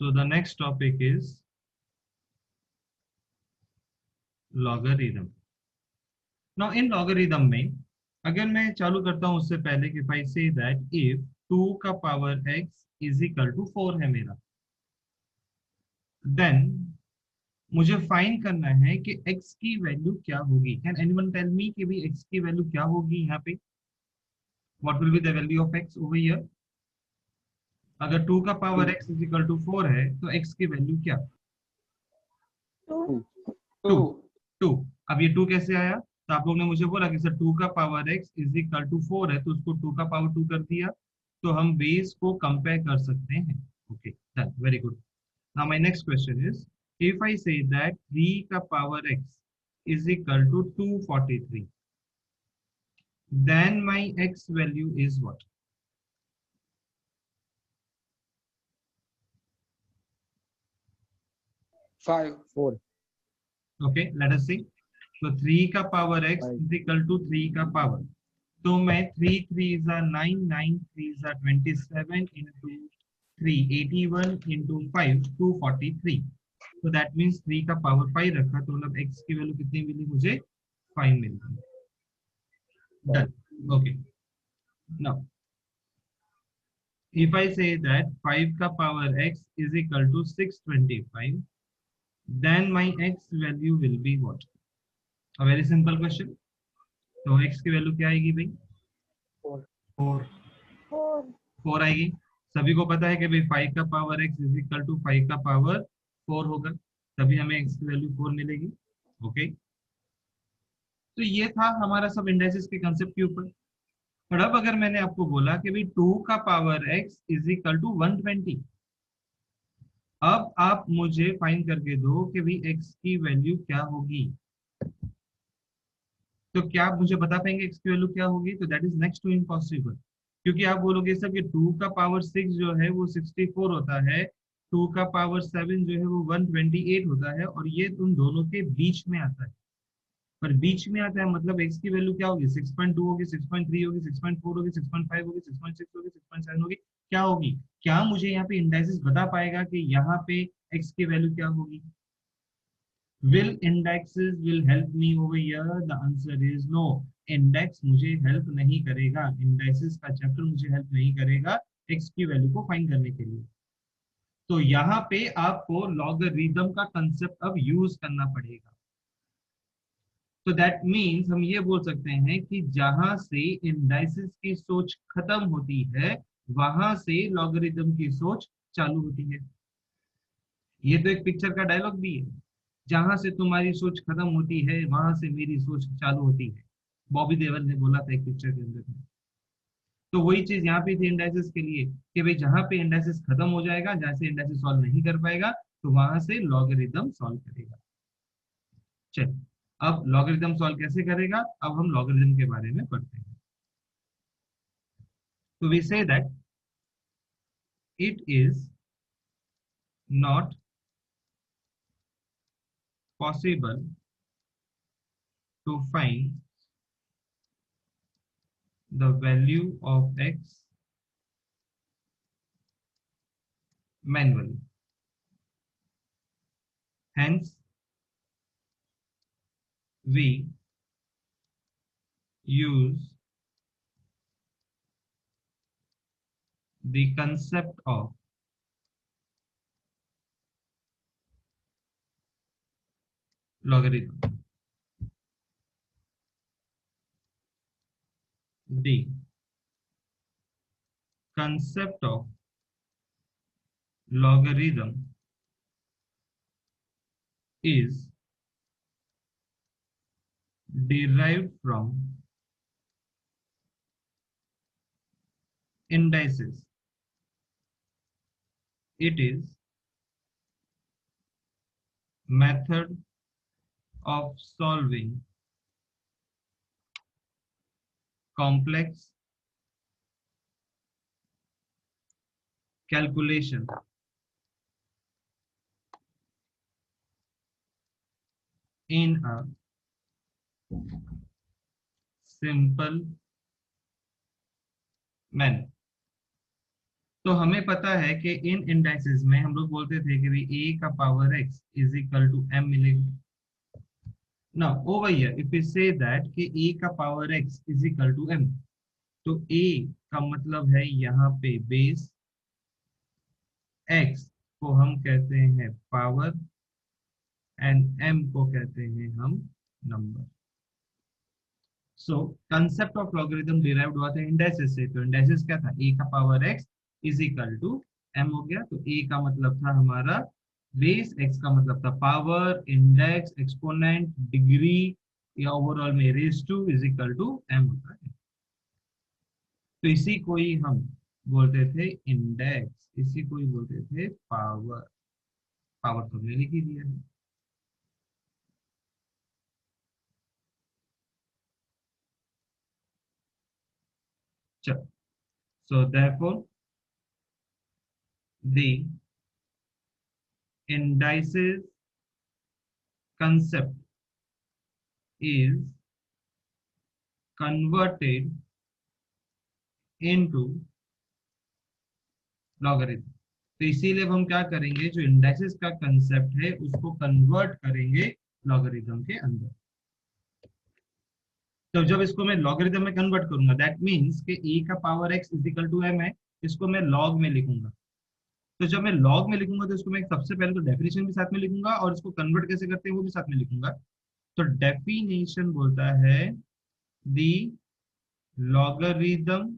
So the next topic is logarithm. Now in logarithm में अगर मैं चालू करता हूं उससे पहले कि if I say that if 2 का power x is equal to 4 है मेरा, then मुझे फाइंड करना है कि x की वैल्यू क्या होगी. कैन एनीवन टेल मी कि भाई x की वैल्यू क्या होगी यहाँ पे? What will be the value of x over here? अगर 2 का power x is equal to 4 है तो x की वैल्यू क्या? 2. 2. अब ये 2 कैसे आया? तो आप लोग ने मुझे बोला कि सर 2 का power x is equal to 4 है, तो उसको 2 का पावर 2 कर दिया, तो हम बेस को कंपेयर कर सकते हैं. Okay, done, very good. Now my next question is, if I say that 3 का power x is equal to 243, then my x value is what? 5. 4. Okay, let us see. तो 3 का power x is equal to 3 का power, तो मैं 3 3 9, 9 3 27 into 3 81 into 5 243. तो that means 3 का power 5 रखा, तो मतलब x की वैल्यू कितनी मिली मुझे? 5 मिल गई. Done. Okay, now if I say that 5 का power x is equal to 625, then my x value will be what? A very simple question. तो x की वैल्यू क्या आएगी भाई? 4 आएगी. सभी को पता है कि भाई 5 का power x is equal to 5 का पावर 4 होगा, तभी हमें x की वैल्यू 4 मिलेगी. ओके, तो ये था हमारा सब इंडाइसेस के कंसेप्ट के ऊपर. और अब अगर मैंने आपको बोला कि भाई 2 का power x is equal to 120, अब आप मुझे फाइंड करके दो कि भाई x की वैल्यू क्या होगी. तो क्या आप मुझे बता पाएंगे x की वैल्यू क्या होगी? तो that is next to impossible, क्योंकि आप बोलोगे सर कि 2 का पावर 6 जो है वो 64 होता है, 2 का पावर 7 जो है वो 128 होता है, और ये उन दोनों के बीच में आता है. पर बीच में आता है मतलब x की वैल्यू क्या होगी? 6.2 होगी, 6.3 होगी, 6.4 होगी, 6.5 होगी, 6.6 होगी, 6.7 होगी. क्या होगी? क्या मुझे यहाँ पे इंडाइसिस बता पाएगा कि यहाँ पे x की वैल्यू क्या होगी? Will indexes will help me over here? The answer is no. Index मुझे हेल्प नहीं करेगा, इंडाइसिस का चैप्टर मुझे हेल्प नहीं करेगा x की वैल्यू को फाइंड करने के लिए. तो यहाँ पे आपको लॉगरिथम का कंसेप्ट अब यूज करना पड़ेगा. तो दैट मीन्स हम ये बोल सकते हैं कि जहां से इंडाइसिस की सोच खत्म होती है, वहां से लॉगरिथम की सोच चालू होती है. ये तो एक पिक्चर का डायलॉग भी है, जहां से तुम्हारी सोच खत्म होती है वहां से मेरी सोच चालू होती है. बॉबी देओल ने बोला था एक पिक्चर के अंदर में. तो वही चीज यहाँ पे थी इंडाइसिस के लिए कि भाई जहां पे इंडाइसिस खत्म हो जाएगा, जहां से इंडाइसिस सॉल्व नहीं कर पाएगा, तो वहां से लॉगरिथम सॉल्व करेगा. चल, अब लॉगरिथम सॉल्व कैसे करेगा, अब हम लॉगरिथम के बारे में पढ़ते हैं. तो we say that it is not possible to find the value of x manually. Hence, we use the concept of logarithm. The concept of logarithm is derived from indices. It is method of solving complex calculation in a simple manner. तो हमें पता है कि इन indices में हम लोग बोलते थे कि भाई a का power x is equal to m मिलेगा। Now over here if we say that कि a का power x is equal to m, तो a का मतलब है यहाँ पे बेस, x को हम कहते हैं पावर एंड m को कहते हैं हम number. So concept of logarithm derived हुआ था इंडाइसेस से। तो इंडाइसेस क्या था, a का power x is equal to m हो गया। तो a का मतलब था हमारा बेस, x का मतलब था पावर, इंडेक्स, एक्सपोनेंट, डिग्री या ओवरऑल में raise to is equal to m होता है। तो इसी को ही हम बोलते थे इंडेक्स, इसी को ही बोलते थे पावर। पावर तो हमने लिख ही दिया है। चलो, so therefore the indices concept is converted into logarithm। तो इसीलिए अब हम क्या करेंगे, जो इंडाइसेस का कंसेप्ट है उसको कन्वर्ट करेंगे लॉगरिथम के अंदर। तो जब इसको मैं लॉगरिथम में कन्वर्ट करूंगा, दैट मींस कि a का power x is equal to m है, इसको मैं लॉग में लिखूंगा। तो जब मैं लॉग में लिखूंगा तो इसको मैं सबसे पहले तो डेफिनेशन भी साथ में लिखूंगा और इसको कन्वर्ट कैसे करते हैं वो भी साथ में लिखूंगा। तो डेफिनेशन बोलता है दी लॉगरिथम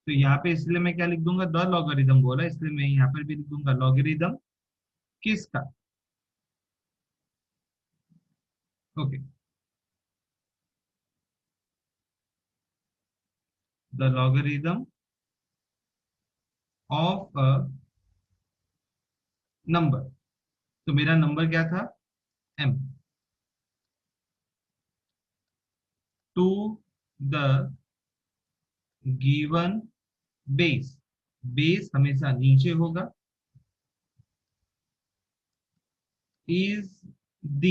तो यहाँ पे इसलिए मैं क्या लिख दूंगा, द लॉगरिथम बोला इसलिए मैं यहाँ पर भी लिख दूंगा लॉगरिथम किसका, okay, the logarithm of a number. तो मेरा नंबर क्या था, m, to the given base. Base हमेशा नीचे होगा, इज द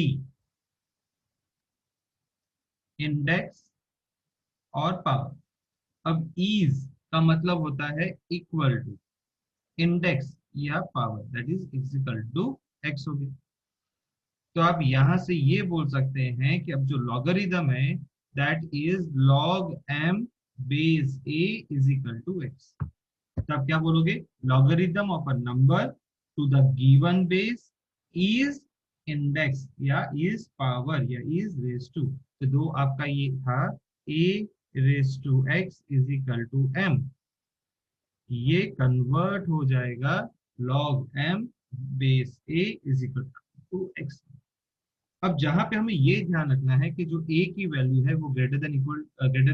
इंडेक्स और पावर। अब इज का मतलब होता है इक्वल टू इंडेक्स या power, that is equal to X हो गया। तो आप यहां से ये बोल सकते हैं कि अब जो लॉगरिथम है that is log m base a is equal to x. तो आप क्या बोलोगे, logarithm of a number to the given base is index या इज पावर या इज रेज टू। तो दो आपका ये था a raise to x is equal to m, ये कन्वर्ट हो जाएगा log m base a is equal to x। अब जहां पे हमें ये ध्यान रखना है कि जो a की वैल्यू है वो ग्रेटर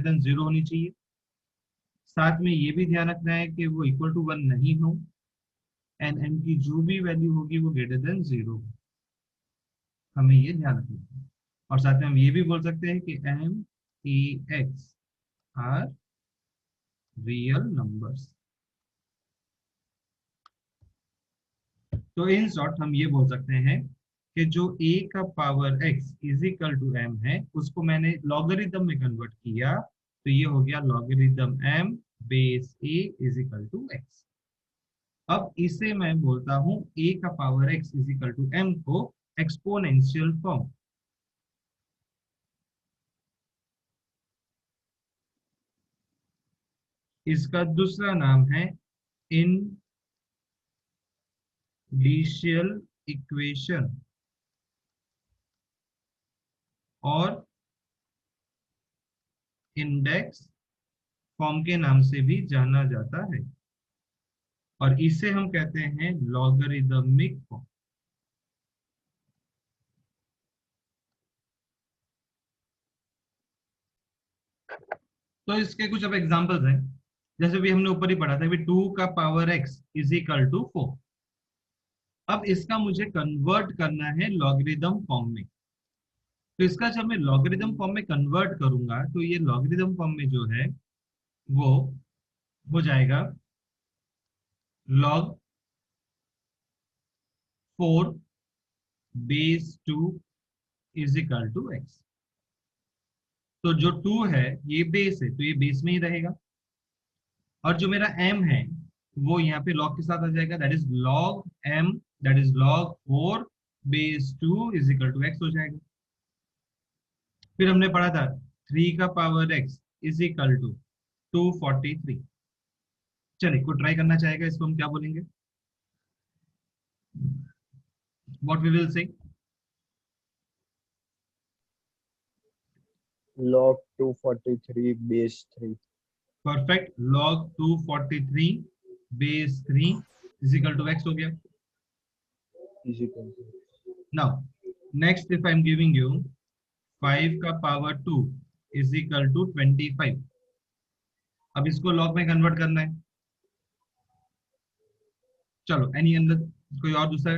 देन जीरो होनी चाहिए। साथ में ये भी ध्यान रखना है कि वो इक्वल टू वन नहीं हो, एंड m की जो भी वैल्यू होगी वो ग्रेटर देन जीरो। हमें ये ध्यान रखना है। और साथ में हम ये भी बोल सकते हैं कि m a x are real numbers. तो इन शॉर्ट हम ये बोल सकते हैं कि जो a का power x is equal to m है उसको मैंने लॉगरिथम में कन्वर्ट किया, तो ये हो गया logarithm m base a is equal to x। अब इसे मैं बोलता हूं a का power x is equal to m को एक्सपोनेंशियल फॉर्म। इसका दूसरा नाम है इंडिशियल इक्वेशन और इंडेक्स फॉर्म के नाम से भी जाना जाता है, और इसे हम कहते हैं लॉगरिदमिक फॉर्म। तो इसके कुछ अब एग्जांपल्स हैं, जैसे भी हमने ऊपर ही पढ़ा था कि 2 का power x is equal to 4। अब इसका मुझे कन्वर्ट करना है लॉगरिदम फॉर्म में। तो इसका जब मैं लॉगरिदम फॉर्म में कन्वर्ट करूंगा तो ये लॉगरिदम फॉर्म में जो है वो हो जाएगा log 4 base 2 is equal to x। तो जो 2 है ये बेस है, तो ये बेस में ही रहेगा। और जो मेरा m है वो यहाँ पे log के साथ आ जाएगा, that is log m, that is log 4 base 2 is equal to x हो जाएगा। फिर हमने पढ़ा था 3 का power x is equal to 243। चलिए कोई ट्राई करना चाहेगा, इसको हम क्या बोलेंगे, what we will say? log 243 base 3 perfect, log 243 base 3 is equal to x हो गया। is equal to now next, if I am giving you 5 का पावर 2 इज इक्वल टू 25, अब इसको log में कन्वर्ट करना है। चलो एनी अंदर कोई और दूसरा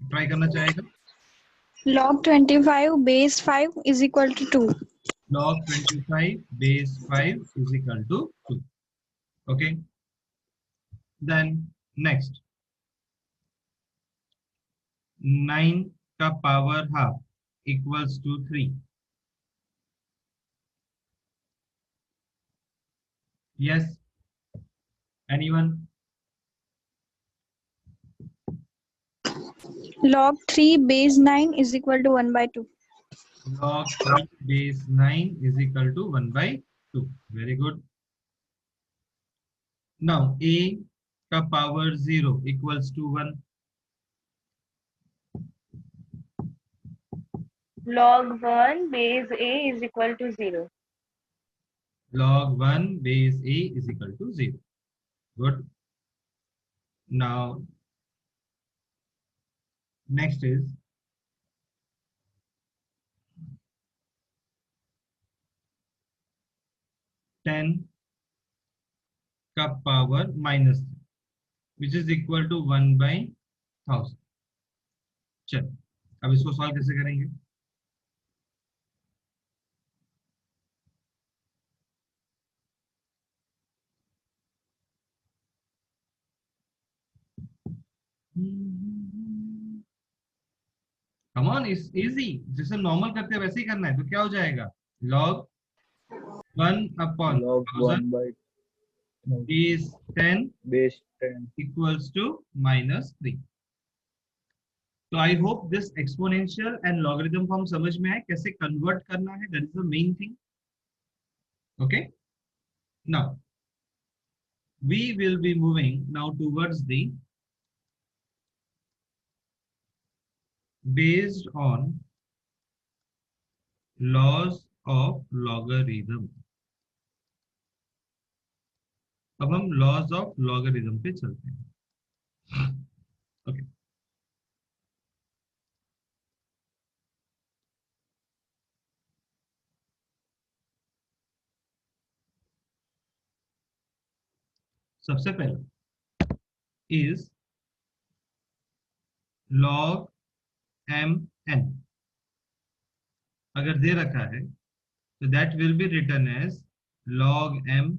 ट्राई करना चाहेगा? log 25 base 5 is equal to 2. log 25 base 5 is equal to 2. Okay, then next 9 का power half equals to 3. Yes, anyone? Log 3 base 9 is equal to 1 by 2. log 3 base 9 is equal to 1 by 2. Very good. Now a का power 0 equals to 1. log 1 base a is equal to 0. log 1 base a is equal to 0. Good. Now next is 10 का power minus, which is equal to 1 by 1000। चल अब इसको solve कैसे करेंगे? Come on, is easy, जैसे normal करते हैं वैसे ही करना है। तो क्या हो जाएगा, log 1 upon log 1 by is 10 base 10 equals to -3. तो I hope this exponential and logarithm form समझ में आए, कैसे कन्वर्ट करना है, that is the main thing. Okay, now we will be moving now towards the based on laws of logarithm। अब हम laws of logarithm पे चलते हैं। ओके, सबसे पहले इज log mn। अगर दे रखा है तो that will be written as log m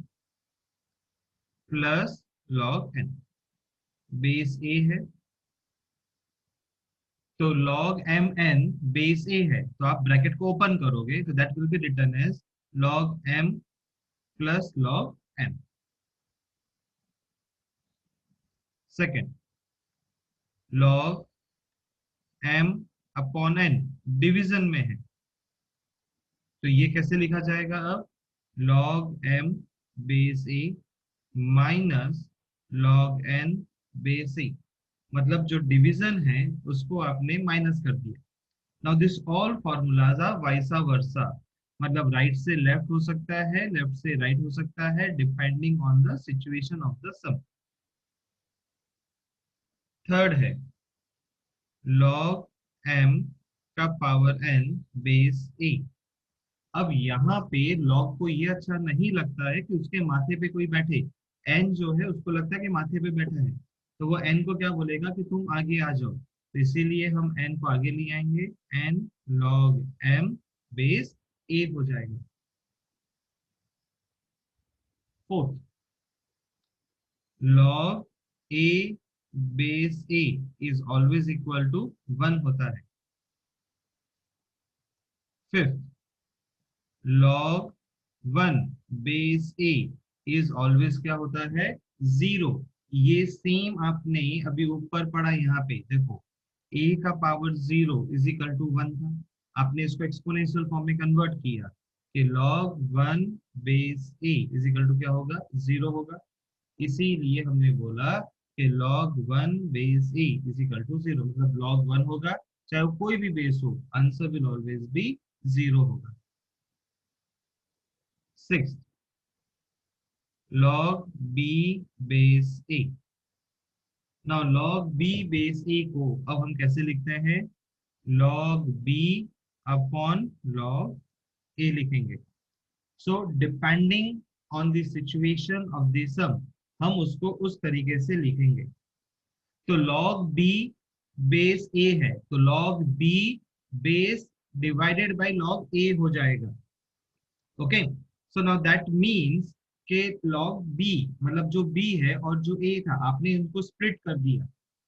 plus log n। Base a है तो log mn बेस a है, तो आप ब्रैकेट को ओपन करोगे तो that will be written as log m plus log m। Second, log m upon n division में है, तो ये कैसे लिखा जाएगा अब, log m base a minus log n base a, मतलब जो डिवीजन है उसको आपने माइनस कर दिया। Now this all formulas are vice versa, मतलब राइट से लेफ्ट हो सकता है, लेफ्ट से राइट हो सकता है, depending on the situation of the sum. Third है log m का पावर n बेस a। अब यहाँ पे log को ये अच्छा नहीं लगता है कि उसके माथे पे कोई बैठे, n जो है उसको लगता है कि माथे पे बैठा है, तो वो n को क्या बोलेगा कि तुम आगे आ जाओ, तो इसीलिए हम n को आगे ले आएंगे, n log m base a हो जाएगा। Fourth, log a base a is always equal to 1 होता है। Fifth, log 1 base a is always क्या होता है 0। ये सेम आपने अभी ऊपर पढ़ा, यहाँ पे देखो a का पावर 0 इज इक्वल टू 1 था, आपने इसको एक्सपोनेंशियल फॉर्म में कन्वर्ट किया कि log 1 base a is equal to क्या होगा 0 होगा। इसीलिए हमने बोला कि log 1 base a is equal to 0, मतलब log 1 होगा चाहे वो कोई भी बेस हो, आंसर विल ऑलवेज बी 0 होगा। 6 log b base a। Now log b base a को अब हम कैसे लिखते हैं, log b upon log a लिखेंगे। So depending on the situation of the sum हम उसको उस तरीके से लिखेंगे। तो log b बेस a है तो log b base divided by log a हो जाएगा। Okay, so now that means के log b मतलब जो b है और जो a था आपने इनको स्प्लिट कर दिया,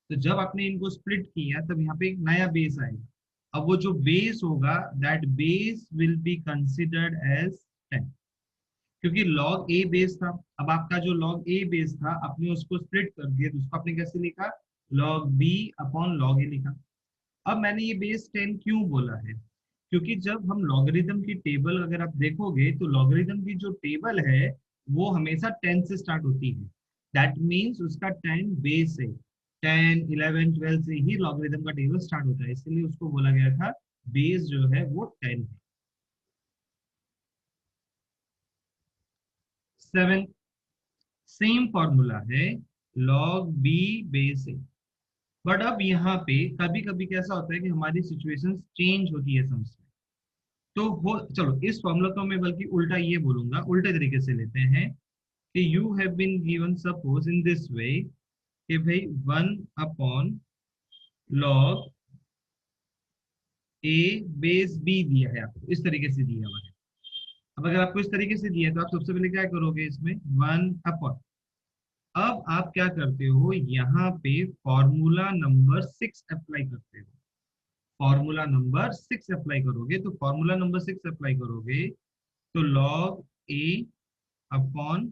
तो जब आपने इनको स्प्लिट किया तब यहाँ पे एक नया बेस आएगा। अब वो जो बेस होगा that base will be considered as 10, क्योंकि log a बेस था। अब आपका जो log a बेस था आपने उसको स्प्लिट कर दिया, तो उसको आपने कैसे लिखा log b upon log a लिखा। अब मैंने ये बेस 10 क्यों बोला है, क्योंकि जब हम लॉगरिथम की टेबल अगर आप देखोगे तो लॉगरिथम की जो टेबल है वो हमेशा 10 से स्टार्ट होती है। दैट मीन्स उसका 10 बेस है, 10 11 12 से ही लॉगरिथम का टेबल स्टार्ट होता है, इसलिए उसको बोला गया था बेस जो है वो 10 है। 7 सेम फॉर्मूला है log b base a, but अब यहाँ पे कभी कभी कैसा होता है कि हमारी सिचुएशन चेंज होती है सम्स में, तो वो चलो इस फॉर्मूला को मैं बल्कि उल्टा ये बोलूंगा, उल्टे तरीके से लेते हैं कि you have been given suppose in this way कि भाई 1 upon log a base b दिया है आपको, इस तरीके से दिया हुआ है। अब अगर आपको इस तरीके से दिया है तो आप सबसे पहले क्या करोगे इसमें 1 अपॉन, अब आप क्या करते हो यहाँ पे फॉर्मूला नंबर 6 अप्लाई करते हो। फॉर्मूला नंबर 6 अप्लाई करोगे तो फॉर्मूला नंबर 6 अप्लाई करोगे तो log a upon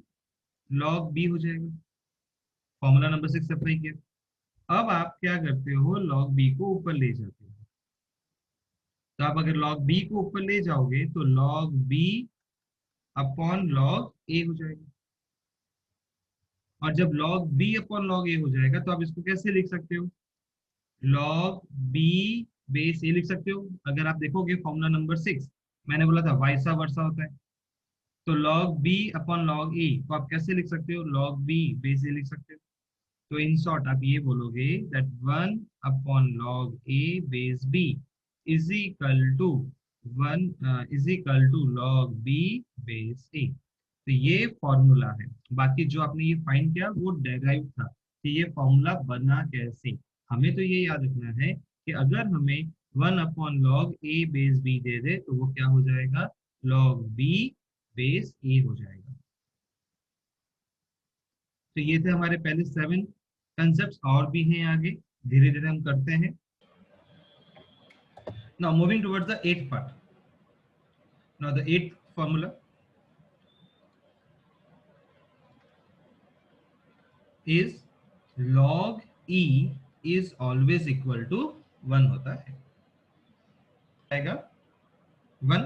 log b हो जाएगा। फॉर्मूला नंबर 6 अप्लाई किया, अब आप क्या करते हो log b को ऊपर ले जाते हो। तो आप अगर log b को ऊपर ले जाओगे तो log b upon log a हो जाएगा, और जब log b upon log a हो जाएगा तो आप इसको कैसे लिख सकते हो, log b बेस a लिख सकते हो। अगर आप देखोगे फॉर्मूला नंबर 6 मैंने बोला था वाइसा वर्सा होता है, तो log b upon log a को आप कैसे लिख सकते हो, log b बेस a लिख सकते हो। तो इन शॉर्ट आप ये बोलोगे that 1 upon log a base b is equal to 1 is equal to log b base a। तो ये फॉर्मूला है, बाकी जो आपने ये फाइंड किया वो डेराइव था कि ये फॉर्मूला बना कैसे। हमें तो ये याद रखना है कि अगर हमें 1 upon log a base b दे दे तो वो क्या हो जाएगा log b बेस a हो जाएगा। तो ये थे हमारे पहले 7 कंसेप्ट्स, और भी हैं आगे धीरे धीरे हम करते हैं। Now moving towards the 8th part. Now the 8th formula is log e is always equal to 1 होता है, आएगा 1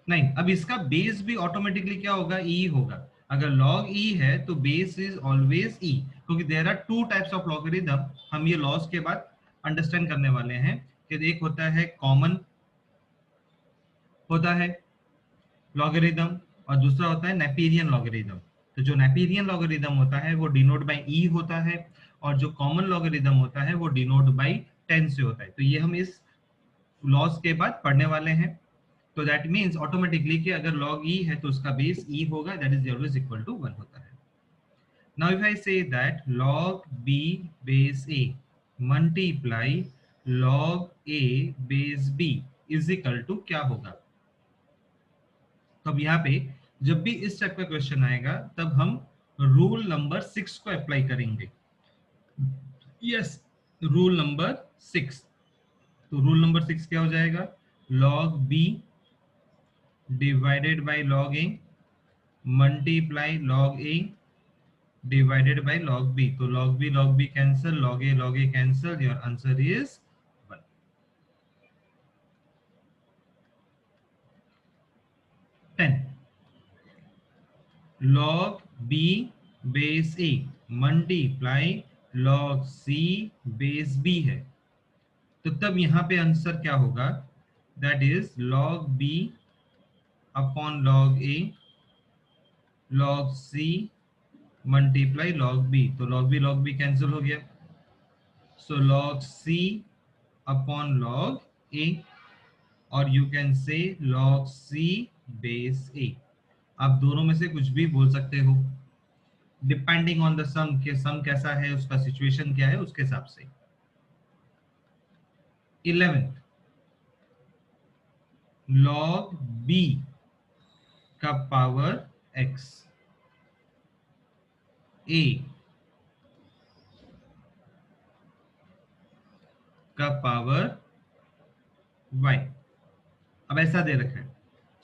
नहीं। अब इसका बेस भी ऑटोमेटिकली क्या होगा e होगा, अगर log e है तो बेस इज ऑलवेज e, क्योंकि there are 2 types of logarithm. हम ये लॉस के बाद अंडरस्टैंड करने वाले हैं कि एक होता है कॉमन होता है लॉगरिथम और दूसरा होता है नेपेरियन लॉगरिथम। तो जो नेपेरियन लॉगरिथम होता है वो डिनोट बाय e होता है, और जो कॉमन लॉगरिथम होता है वो डिनोट बाय 10 से होता है। तो ये हम इस लॉस के बाद पढ़ने वाले हैं। तो दैट मींस ऑटोमेटिकली कि अगर log e है तो उसका बेस e होगा, that is always equal to 1 होता है। Now if I say that log b base a multiply log a base b is equal to क्या होगा। तो अब यहाँ पे जब भी इस टाइप का क्वेश्चन आएगा तब हम रूल नंबर 6 को अप्लाई करेंगे। Yes, rule number 6। तो रूल नंबर 6 क्या हो जाएगा, log b divided by log a multiply log a divided by log b. तो log b cancel, log a cancel. Your answer is 1. 10. log b base a multiply log c base b है, तो तब यहाँ पे answer क्या होगा? That is log b upon log a log c multiply log b. तो log b cancel हो गया, सो log c upon log a, और you can say log c base a. आप दोनों में से कुछ भी बोल सकते हो, डिपेंडिंग ऑन द सम के सम कैसा है, उसका सिचुएशन क्या है, उसके हिसाब से. 11 log b का पावर x a का पावर y. अब ऐसा दे रखा है,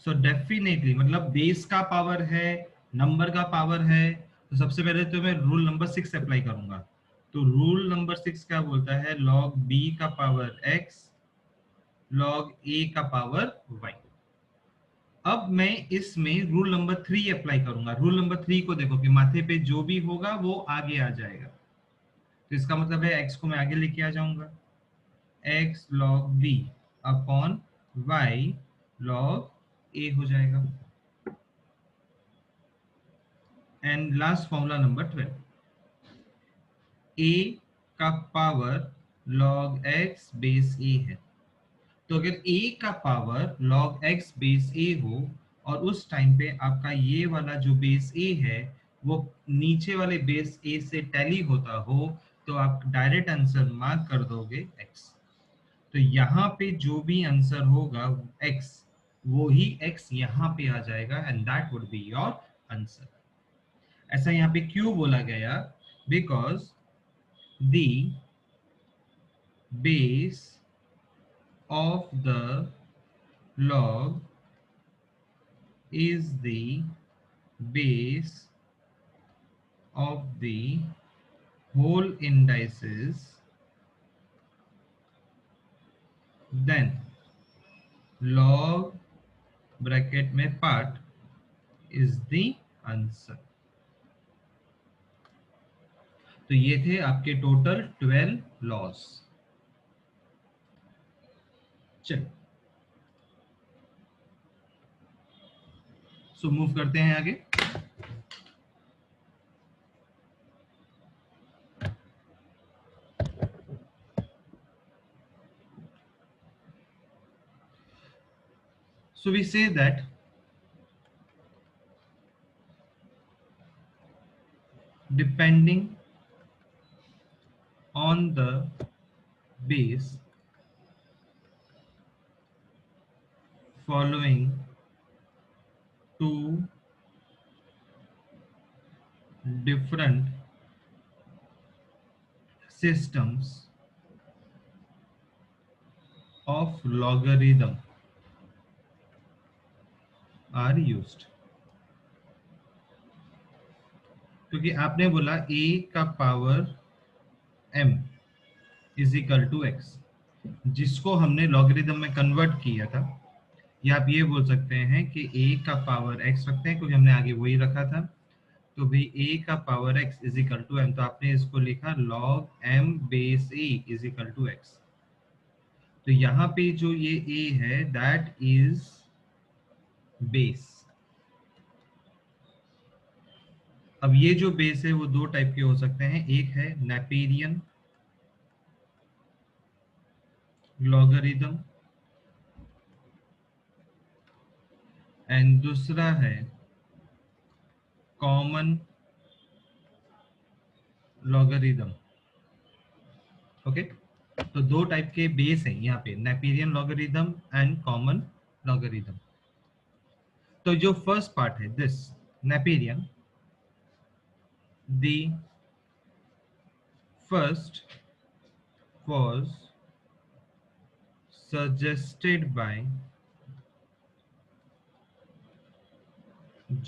सो डेफिनेटली मतलब बेस का पावर है, नंबर का पावर है, तो सबसे पहले तो मैं रूल नंबर 6 अप्लाई करूंगा. तो रूल नंबर 6 क्या बोलता है? log b का पावर x log a का पावर y. अब मैं इसमें रूल नंबर 3 अप्लाई करूंगा. रूल नंबर 3 को देखो कि माथे पे जो भी होगा वो आगे आ जाएगा, तो इसका मतलब है x को मैं आगे लेके आ जाऊंगा, x log b upon y log a हो जाएगा. And last formula number 12, a का power log x base a है. तो अगर a का power log x base a हो और उस टाइम पे आपका ये वाला जो बेस a है वो नीचे वाले बेस a से टैली होता हो, तो आप डायरेक्ट आंसर मार्क कर दोगे x. तो यहाँ पे जो भी आंसर होगा x, वो ही x यहाँ पे आ जाएगा, and that would be your answer. ऐसा यहाँ पे क्यों बोला गया? Because the base of the log is the base of the whole indices, then log bracket में part is the answer. तो ये थे आपके टोटल 12 लॉस. चलो सो मूव करते हैं आगे. So we say that depending on the base following two different systems of logarithm are used. क्योंकि आपने बोला a का power m is equal to x, जिसको हमने लॉगरिथम में कन्वर्ट किया था, या आप ये बोल सकते हैं कि a का पावर x रखते हैं क्योंकि हमने आगे वही रखा था. तो भाई a का power x is equal to m, तो आपने इसको लिखा log m base a is equal to x. तो यहाँ पे जो ये a है दैट इज बेस. अब ये जो बेस है वो दो टाइप के हो सकते हैं, एक है नेपेरियन लॉगरिथम एंड दूसरा है कॉमन लॉगरिथम. ओके, तो दो टाइप के बेस हैं यहाँ पे, Napierian logarithm and common logarithm. तो जो फर्स्ट पार्ट है this Napierian, the first was suggested by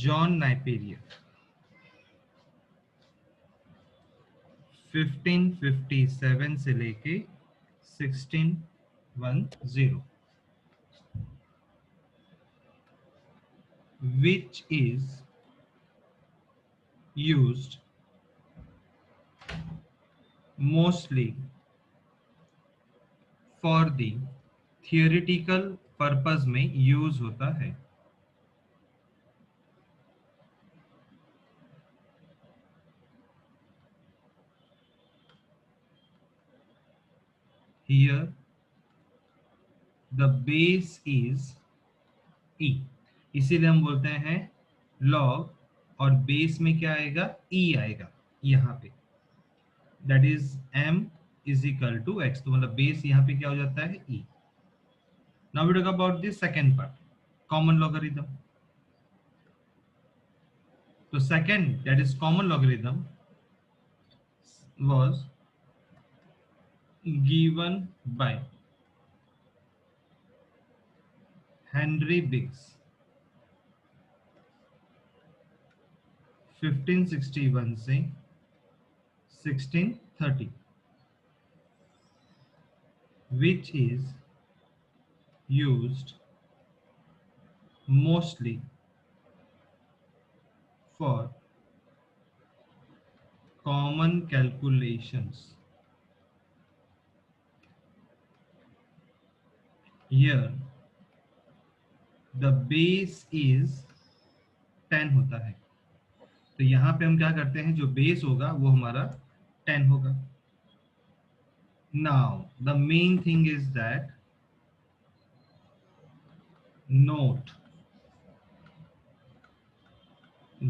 John Napier 1557 से लेके 1610, which is used mostly for the theoretical purpose में यूज होता है। Here the base is e, इसीलिए हम बोलते हैं log, और बेस में क्या आएगा, e आएगा यहाँ पे, that is m is equal to x, तो मतलब बेस यहाँ पे क्या हो जाता है, e। Now we talk about this second part, common logarithm. तो second, that is common logarithm, was given by Henry Biggs 1561 से 1630, which is used mostly for common calculations। Here the base is 10 होता है, तो यहाँ पे हम क्या करते हैं, जो बेस होगा वो हमारा 10 होगा। Now the main thing is that note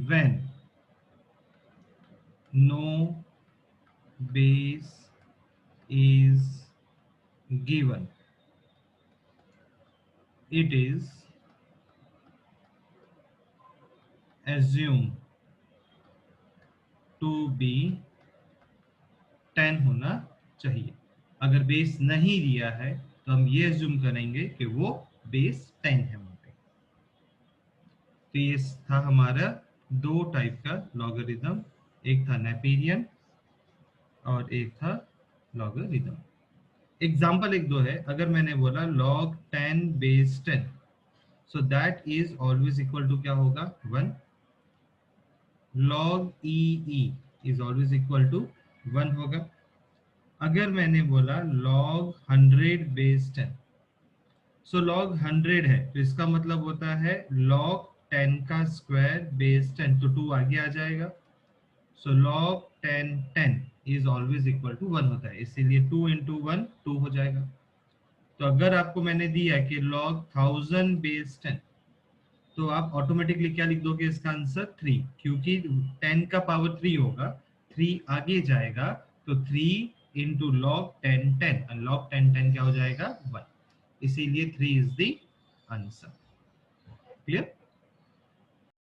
when no base is given, it is assumed to be 10 होना चाहिए। अगर बेस नहीं दिया है तो हम ये assume करेंगे कि वो बेस 10 है वहां पे। तो ये था हमारा दो टाइप का लॉगरिथम, एक था नेपियरियन और एक था लॉगरिथम। एग्जाम्पल एक दो है, अगर मैंने बोला log 10 base 10, so that is always equal to क्या होगा, 1। log e is always equal to 1 होगा। अगर मैंने बोला log 100 बेस 10, सो log 100 है तो इसका मतलब होता है log 10 का स्क्वायर बेस 10, तो 2 आगे आ जाएगा। So log 10 is always equal to 1 होता है, इसीलिए 2 into 1 2 हो जाएगा। तो अगर आपको मैंने दिया कि log 1000 बेस 10, तो आप ऑटोमेटिकली क्या लिख दोगे इसका आंसर, 3, क्योंकि 10 का पावर 3 होगा, 3 आगे जाएगा, तो 3 into log 10 और log 10 क्या हो जाएगा, 1, इसीलिए 3 इज द आंसर। क्लियर?